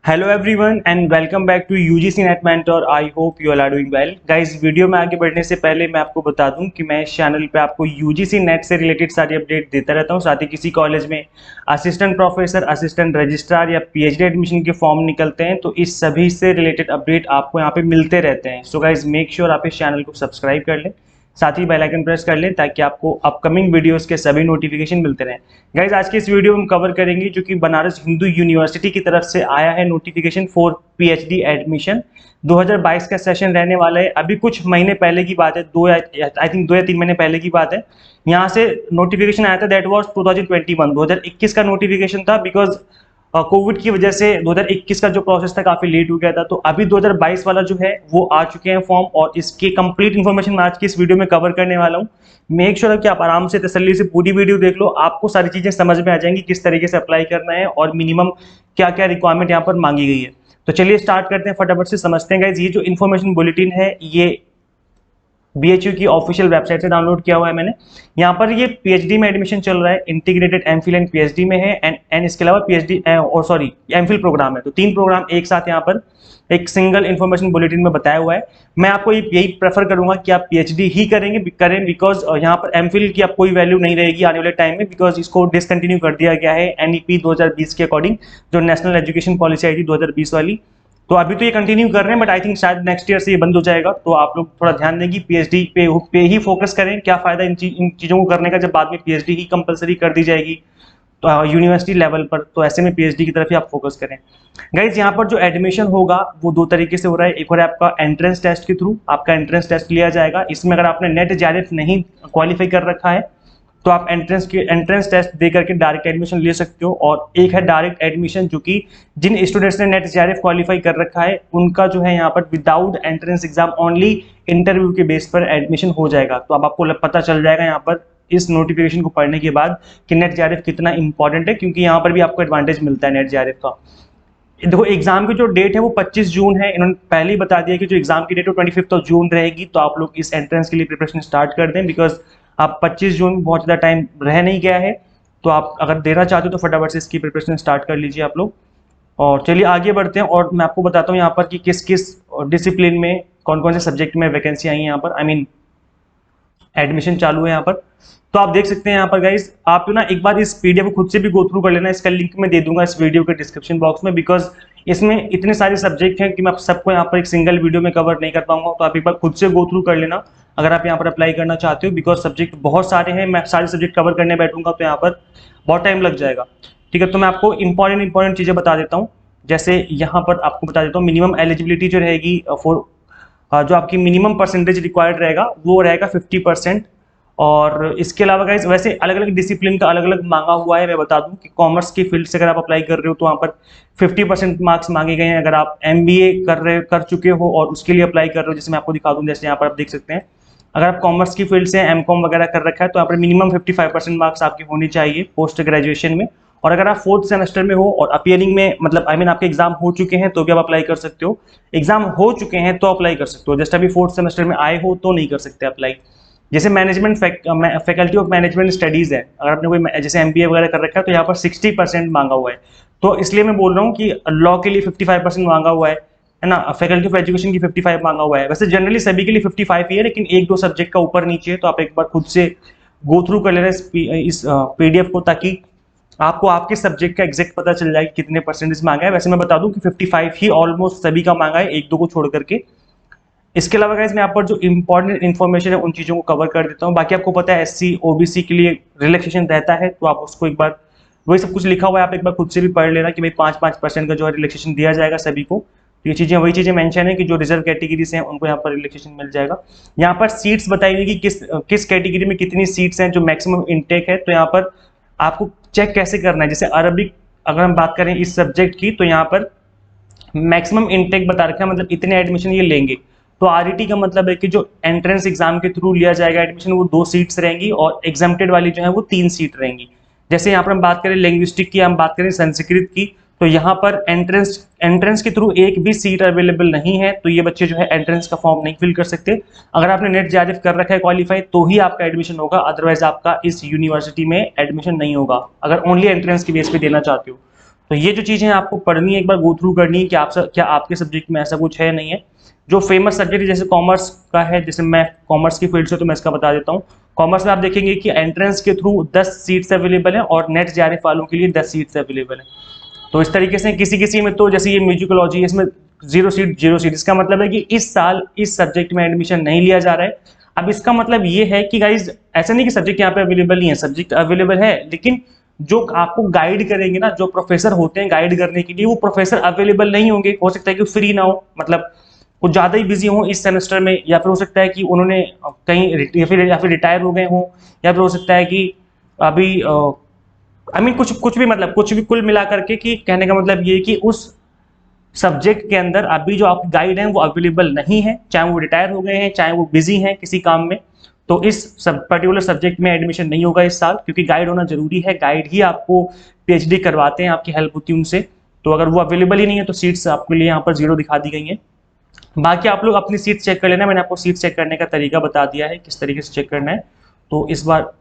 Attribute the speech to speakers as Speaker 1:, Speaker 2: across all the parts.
Speaker 1: Hello everyone and welcome back to UGC NET mentor. I hope you all are doing well. Guys, video में आगे बढ़ने से पहले मैं आपको बता दूं कि मैं इस चैनल पे आपको यूजीसी नेट से रिलेटेड सारी अपडेट देता रहता हूं। साथ ही किसी कॉलेज में असिस्टेंट प्रोफेसर, असिस्टेंट रजिस्ट्रार या पीएचडी एडमिशन के फॉर्म निकलते हैं तो इस सभी से रिलेटेड अपडेट आपको यहाँ पे मिलते रहते हैं। सो गाइज, मेक श्योर आप इस चैनल को सब्सक्राइब कर लें, साथ ही बेल आइकन प्रेस कर लें ताकि आपको अपकमिंग वीडियोस के सभी नोटिफिकेशन मिलते रहें। गाइज, आज के इस वीडियो में हम कवर करेंगे जो कि बनारस हिंदू यूनिवर्सिटी की तरफ से आया है नोटिफिकेशन फॉर पीएचडी एडमिशन। 2022 का सेशन रहने वाला है। अभी कुछ महीने पहले की बात है, आई थिंक 2 या 3 महीने पहले की बात है। यहाँ से नोटिफिकेशन आया था, दैट वाज 2021 का नोटिफिकेशन था। बिकॉज कोविड की वजह से 2021 का जो प्रोसेस था काफी लेट हो गया था। तो अभी 2022 वाला जो है वो आ चुके हैं फॉर्म, और इसकी कंप्लीट इन्फॉर्मेशन मैं आज की इस वीडियो में कवर करने वाला हूँ। मेक श्योर कि आप आराम से तसल्ली से पूरी वीडियो देख लो, आपको सारी चीजें समझ में आ जाएंगी किस तरीके से अप्लाई करना है और मिनिमम क्या क्या रिक्वायरमेंट यहाँ पर मांगी गई है। तो चलिए स्टार्ट करते हैं, फटाफट से समझते हैं। गाइज, ये जो इन्फॉर्मेशन बुलेटिन है ये बीएचयू की ऑफिशियल वेबसाइट से डाउनलोड किया हुआ है मैंने। यहाँ पर ये पीएचडी में एडमिशन चल रहा है, इंटीग्रेटेड एमफिल एंड पीएचडी में है, एंड इसके अलावा पीएचडी और सॉरी एमफिल प्रोग्राम है। तो 3 प्रोग्राम एक साथ यहाँ पर एक सिंगल इन्फॉर्मेशन बुलेटिन में बताया हुआ है। मैं आपको यही प्रेफर करूंगा कि आप पीएचडी ही करें, बिकॉज यहाँ पर एमफिल की अब कोई वैल्यू नहीं रहेगी आने वाले टाइम में, बिकॉज इसको डिसकंटिन्यू कर दिया गया है एनईपी 2020 के अकॉर्डिंग, जो नेशनल एजुकेशन पॉलिसी आई थी 2020 वाली। तो अभी तो ये कंटिन्यू कर रहे हैं, बट आई थिंक शायद नेक्स्ट ईयर से ये बंद हो जाएगा। तो आप लोग थोड़ा ध्यान दें कि पीएचडी पे ही फोकस करें। क्या फायदा इन चीजों को करने का जब बाद में पीएचडी ही कंपलसरी कर दी जाएगी तो यूनिवर्सिटी लेवल पर। तो ऐसे में पीएचडी की तरफ ही आप फोकस करें। गाइज, यहाँ पर जो एडमिशन होगा वो 2 तरीके से हो रहा है। एक हो रहा है आपका एंट्रेंस टेस्ट के थ्रू, आपका एंट्रेंस टेस्ट लिया जाएगा। इसमें अगर आपने नेट जेआरएफ नहीं क्वालिफाई कर रखा है तो आप एंट्रेंस टेस्ट दे करके डायरेक्ट एडमिशन ले सकते हो। और एक है डायरेक्ट एडमिशन, जो कि जिन स्टूडेंट्स ने नेट जेआरएफ क्वालिफाई कर रखा है उनका जो है यहाँ पर without entrance exam only interview के बेस पर एडमिशन हो जाएगा। तो अब आपको पता चल जाएगा यहाँ पर इस नोटिफिकेशन को पढ़ने के बाद कि नेट जेआरएफ कितना इंपॉर्टेंट है, क्योंकि यहाँ पर भी आपको एडवांटेज मिलता है नेट जेआरएफ का। देखो, एग्जाम की जो डेट है वो 25 जून है। इन्होंने पहले ही बता दिया कि जो एग्जाम की डेट है 25 जून रहेगी। तो आप लोग इस एंट्रेंस के लिए प्रिपरेशन स्टार्ट कर दें, बिकॉज आप 25 जून बहुत ज़्यादा टाइम रह नहीं गया है। तो आप अगर देना चाहते हो तो फटाफट से इसकी प्रिपरेशन स्टार्ट कर लीजिए आप लोग। और चलिए आगे बढ़ते हैं, और मैं आपको बताता हूँ यहाँ पर कि किस किस डिसिप्लिन में कौन कौन से सब्जेक्ट में वैकेंसी आई है यहाँ पर, आई मीन एडमिशन चालू है यहाँ पर। तो आप देख सकते हैं यहाँ पर गाइस, आप ना एक बार इस पीडीएफ को खुद से भी गो थ्रू कर लेना। इसका लिंक मैं दे दूंगा इस वीडियो के डिस्क्रिप्शन बॉक्स में, बिकॉज इसमें इतने सारे सब्जेक्ट हैं कि मैं सबको यहाँ पर एक सिंगल वीडियो में कवर नहीं कर पाऊंगा। तो आप एक बार खुद से गो थ्रू कर लेना अगर आप यहाँ पर अप्लाई करना चाहते हो, बिकॉज सब्जेक्ट बहुत सारे हैं। मैं सारे सब्जेक्ट कवर करने बैठूंगा तो यहाँ पर बहुत टाइम लग जाएगा। ठीक है, तो मैं आपको इंपॉर्टेंट चीजें बता देता हूँ। जैसे यहाँ पर आपको बता देता हूँ, मिनिमम एलिजिबिलिटी जो रहेगी फॉर जो आपकी मिनिमम परसेंटेज रिक्वायर्ड रहेगा वो रहेगा 50%। और इसके अलावा गाइस, वैसे अलग अलग डिसिप्लिन का अलग अलग मांगा हुआ है। मैं बता दूं कि कॉमर्स की फील्ड से अगर आप अप्लाई कर रहे हो तो वहाँ पर 50% मार्क्स मांगे गए हैं। अगर आप एमबीए कर चुके हो और उसके लिए अप्लाई कर रहे हो, जैसे मैं आपको दिखा दूं, जैसे यहाँ पर आप देख सकते हैं, अगर आप कॉमर्स की फील्ड से एमकॉम वगैरह कर रखा है तो यहाँ पर मिनिमम 55% मार्क्स आपकी होनी चाहिए पोस्ट ग्रेजुएशन में। और अगर आप 4th सेमेस्टर में हो और अपियरिंग में, मतलब आई मीन आपके एग्जाम हो चुके हैं तो भी आप अप्लाई कर सकते हो। एग्जाम हो चुके हैं तो अप्लाई कर सकते हो, जस्ट अभी 4th सेमेस्टर में आए हो तो नहीं कर सकते अप्लाई। जैसे management faculty of management studies है, अगर आपने कोई जैसे एमबीए वगैरह कर रखा है तो यहाँ पर 60% मांगा हुआ है। तो इसलिए मैं बोल रहा हूँ कि लॉ के लिए 55% मांगा हुआ है ना, फैकल्टी ऑफ एजुकेशन की 55 मांगा हुआ है। वैसे जनरली सभी के लिए 55 ही है, लेकिन 1-2 सब्जेक्ट का ऊपर नीचे है। तो आप एक बार खुद से गो थ्रू कर लेना इस पीडीएफ को, ताकि आपको आपके सब्जेक्ट का एग्जैक्ट पता चल जाए कि कितने परसेंटेज मांगा है। वैसे मैं बता दूं कि 55 ही ऑलमोस्ट सभी का मांगा है, 1-2 को छोड़ करके। इसके अलावा गाइस, मैं यहाँ पर जो इंपॉर्टेंट इन्फॉर्मेशन है उन चीजों को कवर कर देता हूँ। बाकी आपको पता है एससी ओबीसी के लिए रिलैक्सेशन रहता है, तो आप उसको एक बार, वही सब कुछ लिखा हुआ है, आप एक बार खुद से भी पढ़ लेना कि भाई 5% का जो है रिलैक्सेशन दिया जाएगा सभी को। तो ये चीजें वही चीजें मेंशन है कि जो रिजर्व कैटेगरी से हैं उनको यहाँ पर रिलैक्सेशन मिल जाएगा। यहाँ पर सीट्स बताई गई कि किस कैटेगरी में कितनी सीट्स हैं, जो मैक्सिमम इनटेक है। तो यहाँ पर आपको चेक कैसे करना है, जैसे अरबिक अगर हम बात करें इस सब्जेक्ट की, तो यहाँ पर मैक्सिमम इनटेक बता रखा है, मतलब इतने एडमिशन ये लेंगे। तो आरईटी का मतलब है कि जो एंट्रेंस एग्जाम के थ्रू लिया जाएगा एडमिशन, वो 2 सीट्स रहेंगी, और एग्जाम्प्टेड वाली जो है वो 3 सीट रहेंगी। जैसे यहाँ पर हम बात करें लिंग्विस्टिक की, हम बात करें संस्कृत की, तो यहाँ पर एंट्रेंस के थ्रू एक भी सीट अवेलेबल नहीं है। तो ये बच्चे जो है एंट्रेंस का फॉर्म नहीं फिल कर सकते। अगर आपने नेट जेआरएफ कर रखा है क्वालिफाई तो ही आपका एडमिशन होगा, अदरवाइज आपका इस यूनिवर्सिटी में एडमिशन नहीं होगा, अगर ओनली एंट्रेंस की बेस पे देना चाहते हो। तो ये जो चीज़ें आपको पढ़नी है, एक बार गो थ्रू करनी है कि क्या आपके सब्जेक्ट में ऐसा कुछ है नहीं है। जो फेमस सब्जेक्ट जैसे कॉमर्स का है, जैसे मैं कॉमर्स की फील्ड से तो मैं इसका बता देता हूँ। कॉमर्स में आप देखेंगे कि एंट्रेंस के थ्रू 10 सीट्स अवेलेबल हैं और नेट जेआरएफ वालों के लिए 10 सीट्स अवेलेबल हैं। तो इस तरीके से किसी किसी में तो जैसे ये म्यूजिकोलॉजी, इसमें 0 सीट, इसका मतलब है कि इस साल इस सब्जेक्ट में एडमिशन नहीं लिया जा रहा है। अब इसका मतलब ये है कि गाइज ऐसा नहीं कि सब्जेक्ट यहाँ पे अवेलेबल नहीं है, सब्जेक्ट अवेलेबल है, लेकिन जो आपको गाइड करेंगे ना, जो प्रोफेसर होते हैं गाइड करने के लिए, वो प्रोफेसर अवेलेबल नहीं होंगे। हो सकता है कि फ्री ना हो, मतलब वो ज़्यादा ही बिजी हो इस सेमेस्टर में, या फिर हो सकता है कि उन्होंने कहीं या फिर रिटायर हो गए हों, या फिर हो सकता है कि अभी कुछ भी, मतलब कुछ भी कुल मिला करके, कि कहने का मतलब ये है कि उस सब्जेक्ट के अंदर अभी जो आपके गाइड हैं वो अवेलेबल नहीं है, चाहे वो रिटायर हो गए हैं, चाहे वो बिजी हैं किसी काम में। तो इस पर्टिकुलर सब्जेक्ट में एडमिशन नहीं होगा इस साल, क्योंकि गाइड होना जरूरी है। गाइड ही आपको पीएचडी करवाते हैं, आपकी हेल्प होती है उनसे। तो अगर वो अवेलेबल ही नहीं है तो सीट्स आपके लिए यहाँ पर 0 दिखा दी गई हैं। बाकी आप लोग अपनी सीट चेक कर लेना, मैंने आपको सीट चेक करने का तरीका बता दिया है, किस तरीके से चेक करना है। तो इस बार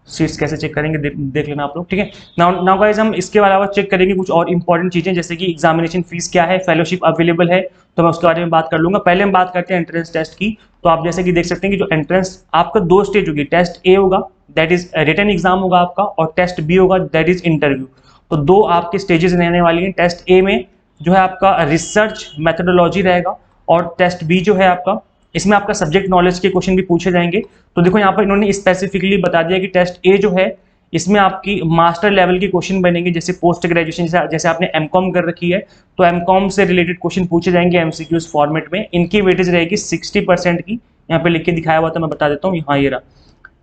Speaker 1: सीट्स कैसे चेक करेंगे देख लेना आप लोग, ठीक है। नाउ गाइस हम इसके अलावा चेक करेंगे कुछ और इंपॉर्टेंट चीजें, जैसे कि एग्जामिनेशन फीस क्या है, फेलोशिप अवेलेबल है, तो मैं उसके बारे में बात कर लूंगा। पहले हम बात करते हैं एंट्रेंस टेस्ट की। तो आप जैसे कि देख सकते हैं कि जो एंट्रेंस आपका 2 स्टेज होगी, टेस्ट ए होगा दैट इज रिटन एग्जाम होगा आपका, और टेस्ट बी होगा दैट इज इंटरव्यू। तो 2 आपके स्टेजेस रहने वाली हैं। टेस्ट ए में जो है आपका रिसर्च मेथोडोलॉजी रहेगा, और टेस्ट बी जो है आपका, इसमें आपका सब्जेक्ट नॉलेज के क्वेश्चन भी पूछे जाएंगे। तो देखो यहाँ पर इन्होंने स्पेसिफिकली बता दिया कि टेस्ट ए जो है, इसमें आपकी मास्टर लेवल के क्वेश्चन बनेंगे, जैसे पोस्ट ग्रेजुएशन, जैसे आपने एमकॉम कर रखी है तो एमकॉम से रिलेटेड क्वेश्चन पूछे जाएंगे एमसीक्यूज फॉर्मेट में। इनकी वेटेज रहेगी 60% की, यहाँ पे लिख के दिखाया हुआ था, मैं बता देता हूँ, हाँ ये रहा।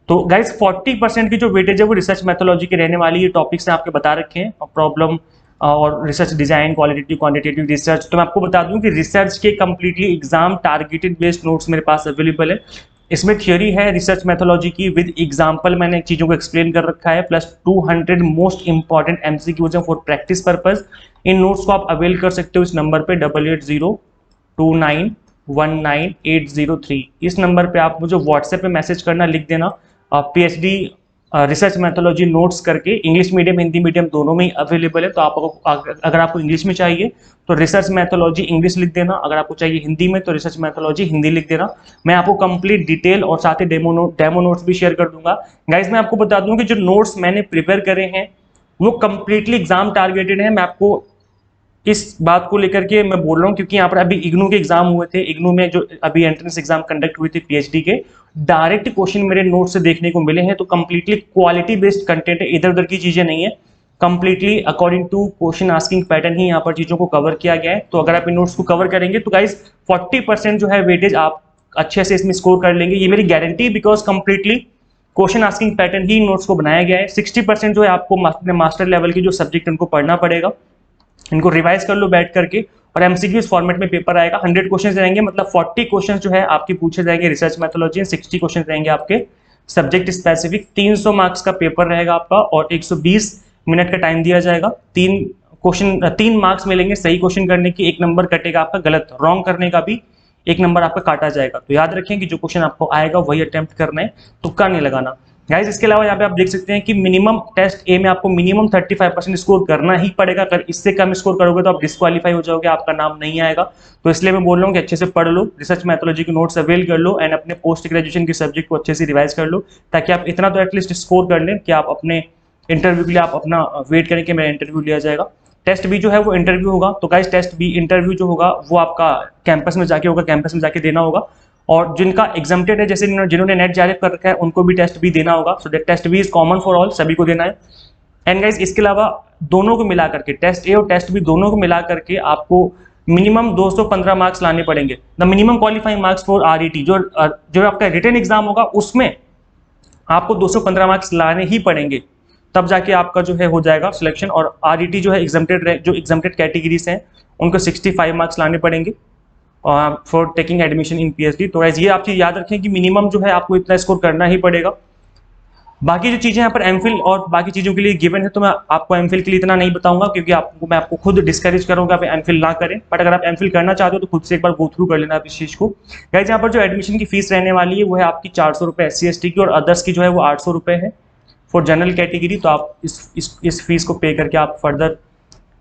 Speaker 1: तो गाइज 40% की जो वेटेज है वो रिसर्च मैथोलॉजी के रहने वाली है। टॉपिक्स आपके बता रखे हैं, और प्रॉब्लम और research design, qualitative quantitative research. तो मैं आपको बता दूं कि रिसर्च के completely exam targeted based notes मेरे पास अवेलेबल है। इसमें थियोरी है रिसर्च मैथोलॉजी की विद एग्जाम्पल, मैंने चीज़ों को एक्सप्लेन कर रखा है, plus 200 most important MCQs for practice purpose. In notes को आप अवेल कर सकते हो इस नंबर पे 8802919803। इस नंबर पे आप मुझे व्हाट्सएप पे मैसेज करना, लिख देना पीएचडी रिसर्च मैथोलॉजी नोट्स करके। इंग्लिश मीडियम हिंदी मीडियम दोनों में ही अवेलेबल है। तो आपको अगर आपको इंग्लिश में चाहिए तो रिसर्च मैथोलॉजी इंग्लिश लिख देना, अगर आपको चाहिए हिंदी में तो रिसर्च मैथोलॉजी हिंदी लिख देना। मैं आपको कंप्लीट डिटेल और साथ ही डेमो नोट्स भी शेयर कर दूंगा। गाइज मैं आपको बता दूं कि जो नोट्स मैंने प्रिपेयर करे हैं वो कंप्लीटली एग्जाम टारगेटेड है। मैं आपको इस बात को लेकर के मैं बोल रहा हूँ क्योंकि यहाँ पर अभी इग्नू के एग्जाम हुए थे, इग्नू में जो अभी एंट्रेंस एग्जाम कंडक्ट हुए थे पीएचडी के, डायरेक्ट क्वेश्चन मेरे नोट से देखने को मिले हैं। तो कंप्लीटली क्वालिटी बेस्ड कंटेंट है, इधर उधर की चीजें नहीं है, completely according to question asking pattern ही यहाँ पर चीजों को कवर किया गया है। तो अगर आप इन नोट्स को कवर करेंगे तो गाइज 40% जो है वेटेज आप अच्छे से इसमें स्कोर कर लेंगे, ये मेरी guarantee, because completely question asking pattern he notes को बनाया गया है। 60% जो है आपको मास्टर लेवल की जो सब्जेक्ट उनको पढ़ना पड़ेगा, इनको रिवाइज कर लो बैठ करके, और एमसीक्यूज फॉर्मेट में पेपर आएगा। 100 क्वेश्चन रहेंगे, मतलब 40 क्वेश्चन जो है आपके पूछे जाएंगे रिसर्च मैथोलॉजी, एंड 60 क्वेश्चन रहेंगे आपके सब्जेक्ट स्पेसिफिक। 300 मार्क्स का पेपर रहेगा आपका, और 120 मिनट का टाइम दिया जाएगा। 3 मार्क्स मिलेंगे सही क्वेश्चन करने की, 1 नंबर कटेगा आपका गलत रॉन्ग करने का भी, 1 नंबर आपका काटा जाएगा। तो याद रखें कि जो क्वेश्चन आपको आएगा वही अटेम्प्ट करना है, तुक्का नहीं लगाना। गाइज इसके अलावा यहाँ पे आप देख सकते हैं कि मिनिमम टेस्ट ए में आपको मिनिमम 35% स्कोर करना ही पड़ेगा। अगर इससे कम स्कोर करोगे तो आप डिस्क्वालीफाई हो जाओगे, आपका नाम नहीं आएगा। तो इसलिए मैं बोल रहा हूँ कि अच्छे से पढ़ लो, रिसर्च मैथोलॉजी के नोट्स अवेल कर लो, एंड अपने पोस्ट ग्रेजुएशन के सब्जेक्ट को अच्छे से रिवाइज कर लो, ताकि आप इतना तो एटलीस्ट स्कोर कर लें कि आप अपने इंटरव्यू के लिए आप अपना वेट करें कि मेरा इंटरव्यू लिया जाएगा। टेस्ट बी जो है वो इंटरव्यू होगा। तो गाइज टेस्ट बी इंटरव्यू जो होगा वो आपका कैंपस में जाके होगा, कैंपस में जाके देना होगा। और जिनका एग्जाम्प्टेड है, जैसे जिन्होंने नेट जेआरएफ कर रखा है, उनको भी टेस्ट बी देना होगा। So that test B is common for all, सभी को देना है। एंड गाइज इसके अलावा दोनों को मिला करके, टेस्ट ए और टेस्ट बी दोनों को मिला करके आपको मिनिमम 215 मार्क्स लाने पड़ेंगे। The minimum qualifying marks for RET, जो आपका रिटन एग्जाम होगा उसमें आपको 215 मार्क्स लाने ही पड़ेंगे, तब जाके आपका जो है हो जाएगा सिलेक्शन। और आरईटी जो है एग्जाम्प्टेड कैटेगरीज हैं उनको 65 मार्क्स लाने पड़ेंगे for taking admission in PhD. तो ये आप चीज याद रखें कि मिनिमम जो है आपको इतना स्कोर करना ही पड़ेगा। बाकी जो चीजें यहाँ पर एमफिल और बाकी चीजों के लिए गिवन है, तो मैं आपको एमफिल के लिए इतना नहीं बताऊंगा, क्योंकि मैं आपको खुद डिस्करेज करूंगा आप एमफिल ना करें। बट अगर आप एमफिल करना चाहते हो तो खुद से एक बार गो थ्रू कर लेना आप इस चीज को। गाइस यहाँ पर जो एडमिशन की फीस रहने वाली है वो है आपकी 400 रुपये SC/ST की, और अदर्स की जो है वो 800 रुपये है फॉर जनरल कैटेगरी। तो आप इस फीस को पे करके आप फर्दर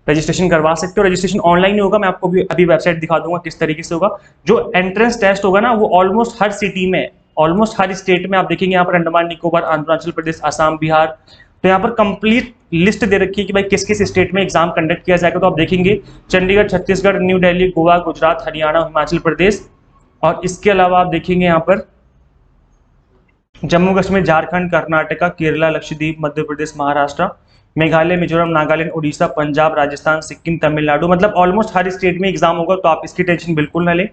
Speaker 1: रजिस्ट्रेशन करवा सकते हो। रजिस्ट्रेशन ऑनलाइन ही होगा, मैं आपको भी अभी वेबसाइट दिखा दूंगा किस तरीके से होगा। जो एंट्रेंस टेस्ट होगा ना वो ऑलमोस्ट हर सिटी में, ऑलमोस्ट हर स्टेट में आप देखेंगे यहाँ पर अंडमान निकोबार, अरुणाचल प्रदेश, असम, बिहार, तो यहाँ पर कंप्लीट लिस्ट दे रखी है कि भाई किस किस स्टेट में एग्जाम कंडक्ट किया जाएगा। तो आप देखेंगे चंडीगढ़, छत्तीसगढ़, न्यू दिल्ली, गोवा, गुजरात, हरियाणा, हिमाचल प्रदेश, और इसके अलावा आप देखेंगे यहाँ पर जम्मू कश्मीर, झारखंड, कर्नाटका, केरला, लक्षद्वीप, मध्य प्रदेश, महाराष्ट्र, मेघालय, मिजोरम, नागालैंड, उड़ीसा, पंजाब, राजस्थान, सिक्किम, तमिलनाडु, मतलब ऑलमोस्ट हर स्टेट में एग्जाम होगा। तो आप इसकी टेंशन बिल्कुल ना लें,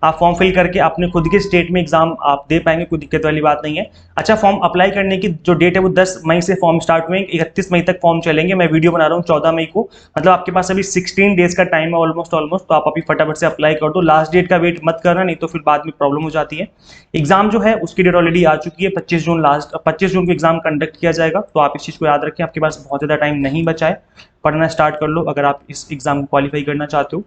Speaker 1: आप फॉर्म फिल करके अपने खुद के स्टेट में एग्जाम आप दे पाएंगे, कोई दिक्कत वाली बात नहीं है। अच्छा, फॉर्म अप्लाई करने की जो डेट है वो 10 मई से फॉर्म स्टार्ट हुए, 31 मई तक फॉर्म चलेंगे। मैं वीडियो बना रहा हूँ 14 मई को, मतलब आपके पास अभी 16 डेज का टाइम है ऑलमोस्ट। तो आप अभी फटाफट से अप्लाई कर दो, लास्ट डेट का वेट मत करना, नहीं तो फिर बाद में प्रॉब्लम हो जाती है। एग्जाम जो है उसकी डेट ऑलरेडी आ चुकी है, 25 जून को एग्जाम कंडक्ट किया जाएगा। तो आप इस चीज को याद रखें, आपके पास बहुत ज्यादा टाइम नहीं बचा है, पढ़ना स्टार्ट कर लो अगर आप इस एग्जाम को क्वालिफाई करना चाहते हो।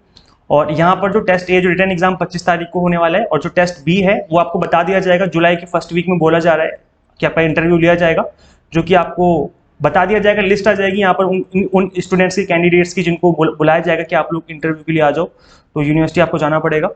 Speaker 1: और यहाँ पर जो टेस्ट ए, जो रिटर्न एग्जाम 25 तारीख को होने वाला है, और जो टेस्ट बी है वो आपको बता दिया जाएगा जुलाई के फर्स्ट वीक में। बोला जा रहा है कि आपका इंटरव्यू लिया जाएगा, जो कि आपको बता दिया जाएगा, लिस्ट आ जाएगी यहाँ पर उन स्टूडेंट्स की, कैंडिडेट्स की जिनको बुलाया जाएगा कि आप लोग इंटरव्यू के लिए आ जाओ। तो यूनिवर्सिटी आपको जाना पड़ेगा।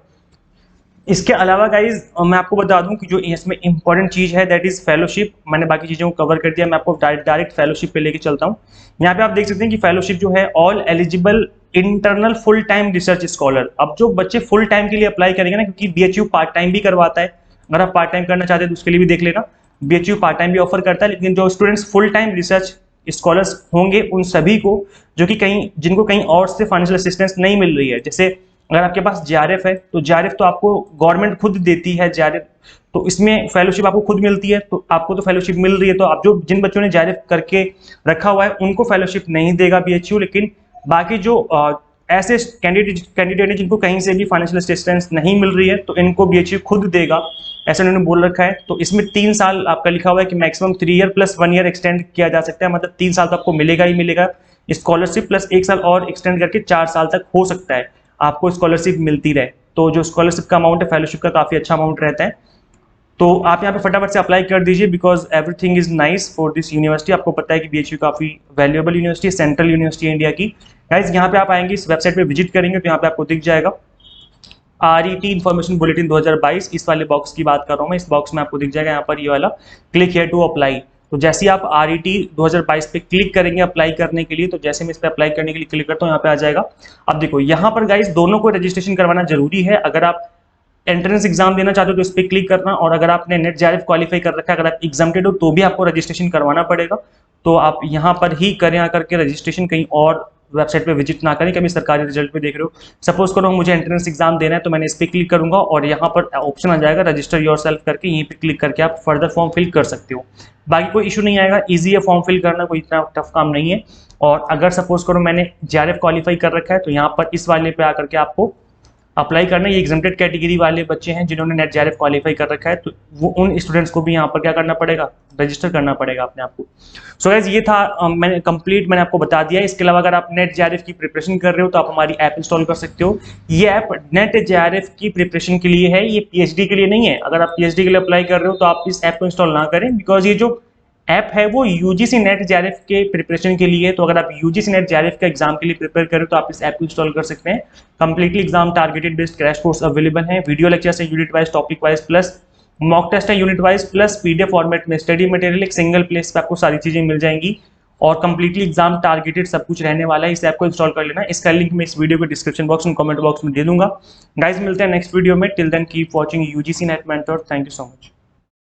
Speaker 1: इसके अलावा गाइज मैं आपको बता दूं कि जो इसमें इंपॉर्टेंट चीज है दैट इज फेलोशिप। मैंने बाकी चीजों को कवर कर दिया, मैं आपको डायरेक्ट फेलोशिप पे लेके चलता हूं। यहाँ पे आप देख सकते हैं कि फेलोशिप जो है all eligible internal full time research scholar. अब जो बच्चे फुल टाइम के लिए अप्लाई करेंगे ना, क्योंकि बीएचयू पार्ट टाइम भी करवाता है, अगर आप पार्ट टाइम करना चाहते हैं तो उसके लिए भी देख लेना, बीएचयू पार्ट टाइम भी ऑफर करता है। लेकिन जो students full time research scholars होंगे उन सभी को, जो कि जिनको कहीं और से फाइनेंशियल असिस्टेंस नहीं मिल रही है, जैसे अगर आपके पास जेआरएफ है तो जेआरएफ तो आपको गवर्नमेंट खुद देती है जेआरएफ, तो इसमें फेलोशिप आपको खुद मिलती है, तो आपको तो फेलोशिप मिल रही है। तो आप जो जिन बच्चों ने जेआरएफ करके रखा हुआ है उनको फेलोशिप नहीं देगा बीएचयू। लेकिन बाकी जो ऐसे कैंडिडेट है जिनको कहीं से भी फाइनेंशियल असिस्टेंस नहीं मिल रही है तो इनको बीएचयू खुद देगा, ऐसा उन्होंने बोल रखा है। तो इसमें 3 साल आपका लिखा हुआ है कि maximum 3 year plus 1 year extend किया जा सकता है, मतलब 3 साल तो आपको मिलेगा ही मिलेगा स्कॉलरशिप, प्लस 1 साल और एक्सटेंड करके 4 साल तक हो सकता है आपको स्कॉलरशिप मिलती रहे। तो जो स्कॉलरशिप का अमाउंट है फेलोशिप का काफी अच्छा अमाउंट रहता है। तो आप यहाँ पे फटाफट से अप्लाई कर दीजिए, because everything is nice for this university. आपको पता है कि बीएचयू काफी वैल्यूएबल यूनिवर्सिटी है, सेंट्रल यूनिवर्सिटी इंडिया की। गाइस यहाँ पे आप आएंगे, इस वेबसाइट पे विजिट करेंगे तो यहाँ पे आपको दिख जाएगा RET इन्फॉर्मेशन बुलेटिन 2022, इस वाले बॉक्स की बात कर रहा हूँ मैं। इस बॉक्स में आपको दिख जाएगा यहाँ पर ये वाला क्लिक हियर टू अप्लाई। तो जैसे ही आप RET 2022 पे क्लिक करेंगे अप्लाई करने के लिए, तो जैसे मैं इस पे अप्लाई करने के लिए क्लिक करता हूँ यहाँ पे आ जाएगा। अब देखो यहाँ पर गाइस दोनों को रजिस्ट्रेशन करवाना जरूरी है। अगर आप एंट्रेंस एग्जाम देना चाहते हो तो इस पर क्लिक करना, और अगर आपने नेट जेआरएफ क्वालिफाई कर रखा है, अगर आप एग्जाम्प्टेड हो तो भी आपको रजिस्ट्रेशन करवाना पड़ेगा। तो आप यहाँ पर ही करें आकर के रजिस्ट्रेशन, कहीं और वेबसाइट पे विजिट ना करें, कभी सरकारी रिजल्ट पे देख रहे हो। सपोज करो मुझे एंट्रेंस एग्जाम देना है तो मैंने इस पर क्लिक करूंगा और यहाँ पर ऑप्शन आ जाएगा रजिस्टर योरसेल्फ करके, यहीं पे क्लिक करके आप फर्दर फॉर्म फिल कर सकते हो। बाकी कोई इशू नहीं आएगा, ईजी है फॉर्म फिल करना, कोई इतना टफ काम नहीं है। और अगर सपोज करो मैंने जेआरएफ क्वालिफाई कर रखा है तो यहाँ पर इस वाले पे आकर के आपको अप्लाई करना। ये एग्जाम्प्टेड कैटेगरी वाले बच्चे हैं जिन्होंने नेट जेआरएफ क्वालिफाई कर रखा है, तो वो उन स्टूडेंट्स को भी यहाँ पर क्या करना पड़ेगा, रजिस्टर करना पड़ेगा अपने आप को। सो गाइस ये था मैंने आपको बता दिया। इसके अलावा अगर आप नेट जेआरएफ की प्रिपरेशन कर रहे हो तो आप हमारी ऐप इंस्टॉल कर सकते हो। ये ऐप नेट जेआरएफ की प्रिपरेशन के लिए है, ये पीएचडी के लिए नहीं है। अगर आप पीएचडी के लिए अप्लाई कर रहे हो तो आप इस ऐप को इंस्टॉल ना करें, बिकॉज ये जो ऐप है वो यूजीसी नेट जेआरएफ के प्रिपरेशन के लिए। तो अगर आप यूजीसी नेट जेआरएफ के एग्जाम के लिए प्रिपेयर करें तो आप इस ऐप को इंस्टॉल कर सकते हैं। Completely exam targeted based crash course available है, वीडियो लेक्चर्स है unit wise, topic wise, plus mock test है unit wise, plus PDF format में स्टडी मटेरियल एक सिंगल प्लेस पे आपको सारी चीजें मिल जाएंगी, और कंप्लीटली एग्जाम टारगेटेड सब कुछ रहने वाला है। इस ऐप को इंस्टॉल कर लेना। इसका लिंक मैं इस वीडियो के डिस्क्रिप्शन बॉक्स में, कमेंट बॉक्स में दे दूंगा। गाइस मिलते हैं नेक्स्ट वीडियो में, till then keep watching UGC NET mentor. Thank you so much.